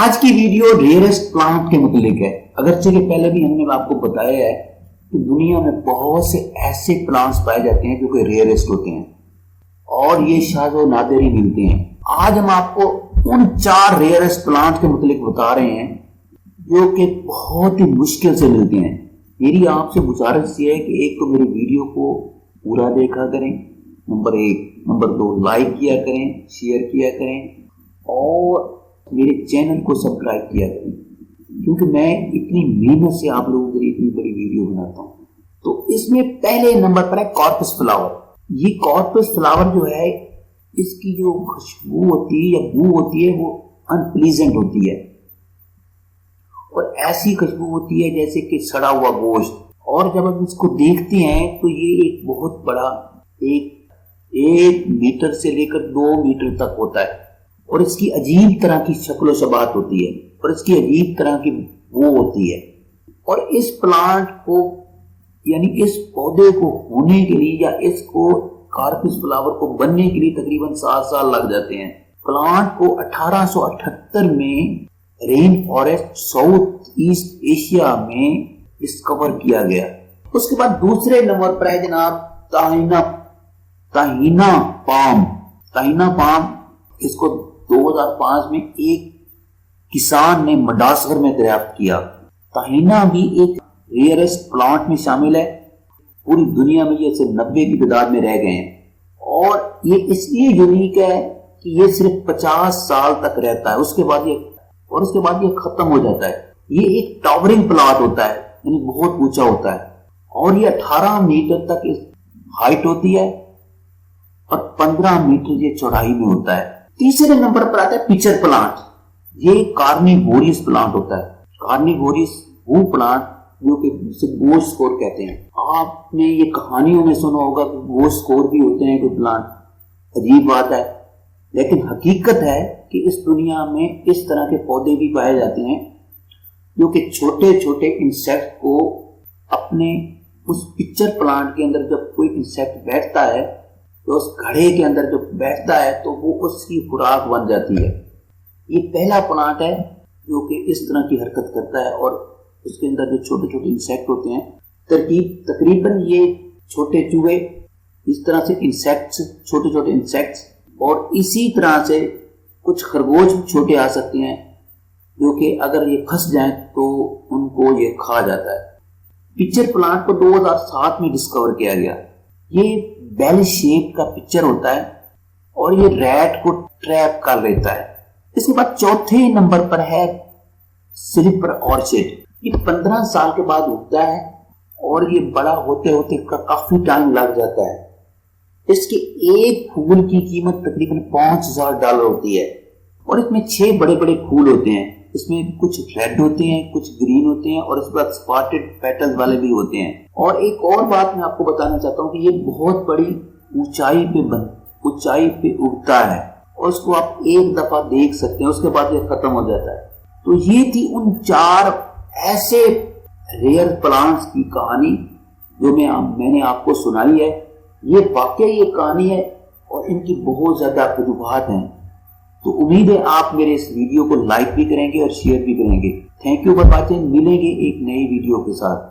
آج کی video rarest plant کے متعلق ہے۔ اگرچہ کہ پہلے بھی ہم نے آپ کو بتایا ہے کہ دنیا میں بہت سے ایسے پلانٹس پائے جاتے ہیں جو کہ ریئرسٹ ہوتے ہیں اور یہ شاذ و نادر ہی ملتے ہیں۔ آج ہم آپ کو ان 4 ریئرسٹ پلانٹ کے متعلق بتا رہے ہیں جو کہ بہت ہی مشکل سے ملتے ہیں۔ میری آپ سے گزارش یہ ہے کہ ایک تو میری ویڈیو کو پورا دیکھا کریں، نمبر 1، نمبر 2 لائک کیا کریں، شیئر کیا کریں اور میرے چینل کو سبسکرائب کیا کریں، کیونکہ میں اتنی محنت سے آپ لوگوں کے لیے اتنی بڑی ویڈیو بناتا ہوں۔ تو اس میں پہلے نمبر پر ہے کارپس فلاور۔ یہ کارپس فلاور جو ہے، اس کی جو خوشبو ہوتی ہے یا بو ہوتی ہے وہ انپلیزنٹ ہوتی ہے اور ایسی خوشبو ہوتی ہے جیسے کہ سڑا ہوا گوشت، اور جب ہم اس کو دیکھتے ہیں تو یہ ایک بہت بڑا 1 میٹر سے لے کر 2 میٹر تک ہوتا ہے اور اس کی عجیب طرح کی شکل و شباہت ہوتی ہے اور اس کی عجیب طرح کی بو ہوتی ہے۔ اور اس پلانٹ کو یعنی اس پودے کو ہونے کے لیے یا اس کو کارپس فلاور کو بننے کے لیے تقریباً 7 سال لگ جاتے ہیں۔ پلانٹ کو 1878 میں rain forest South East Asia میں ڈسکور کیا گیا۔ اس کے بعد دوسرے نمبر پر ہے جناب تہینا پام۔ اس کو 2005 میں ایک کسان نے مڈغاسکر میں دریافت کیا۔ تہینا بھی ایک ریئرسٹ پلانٹ میں شامل ہے۔ پوری دنیا میں یہ صرف 90 کی تعداد میں رہ گئے ہیں اور یہ اس لیے یونیک ہے کہ یہ صرف 50 سال تک رہتا ہے، اس کے بعد یہ ختم ہو جاتا ہے۔ یہ ایک ٹاورنگ پلانٹ ہوتا ہے، یعنی بہت اونچا ہوتا ہے اور یہ 18 میٹر تک ہائٹ ہوتی ہے اور 15 میٹر یہ چوڑائی میں ہوتا ہے۔ تیسرے نمبر پر آتا ہے پچر پلانٹ۔ یہ کارنیوورس پلانٹ ہوتا ہے۔ کارنیوورس وہ پلانٹ جو کہ جسے گوشت خور کہتے ہیں۔ آپ نے یہ کہانیوں میں سنا ہوگا کہ گوشت خور بھی ہوتے ہیں کوئی پلانٹ، عجیب بات ہے، لیکن حقیقت ہے کہ اس دنیا میں اس طرح کے پودے بھی پائے جاتے ہیں جو کہ چھوٹے چھوٹے انسیکٹ کو اپنے اس پچر پلانٹ کے اندر جب کوئی انسیکٹ بیٹھتا ہے تو اس گھڑے کے اندر جب بیٹھتا ہے تو وہ اس کی خوراک بن جاتی ہے۔ یہ پہلا پلانٹ ہے جو کہ اس طرح کی حرکت کرتا ہے اور اس کے اندر جو چھوٹے چھوٹے انسیکٹ ہوتے ہیں، تقریباً یہ چھوٹے چوہے اس طرح سے چھوٹے چھوٹے انسیکٹس اور اسی طرح سے کچھ خرگوش چھوٹے آ سکتے ہیں جو کہ اگر یہ پھنس جائیں تو ان کو یہ کھا جاتا ہے۔ پچر پلانٹ کو 2007 میں ڈسکور کیا گیا۔ یہ بیل شیپ کا پچر ہوتا ہے اور یہ ریٹ کو ٹریپ کر لیتا ہے۔ اس کے بعد چوتھے نمبر پر ہے سلیپر آرچڈ۔ یہ 15 سال کے بعد اگتا ہے اور یہ بڑا ہوتے ہوتے کافی ٹائم لگ جاتا ہے۔ اس کے ایک پھول کی قیمت تقریباً $5000 ہوتی ہے اور اس میں 6 بڑے بڑے پھول ہوتے ہیں۔ اس میں کچھ ریڈ ہوتے ہیں، کچھ گرین ہوتے ہیں اور اس کے بعد سپاٹڈ پیٹل والے بھی ہوتے ہیں۔ اور ایک اور بات میں آپ کو بتانا چاہتا ہوں کہ یہ بہت بڑی اونچائی پہ اگتا ہے اور اس کو آپ ایک دفعہ دیکھ سکتے ہیں، اس کے بعد یہ ختم ہو جاتا ہے۔ تو یہ تھی ان 4 ایسے ریئر پلانٹس کی کہانی جو میں نے آپ کو سنائی ہے۔ یہ واقعی یہ کہانی ہے اور ان کی بہت زیادہ وجوہات ہیں۔ تو امید ہے آپ میرے اس ویڈیو کو لائک بھی کریں گے اور شیئر بھی کریں گے۔ Thank you for watching. ملیں گے ایک نئی ویڈیو کے ساتھ۔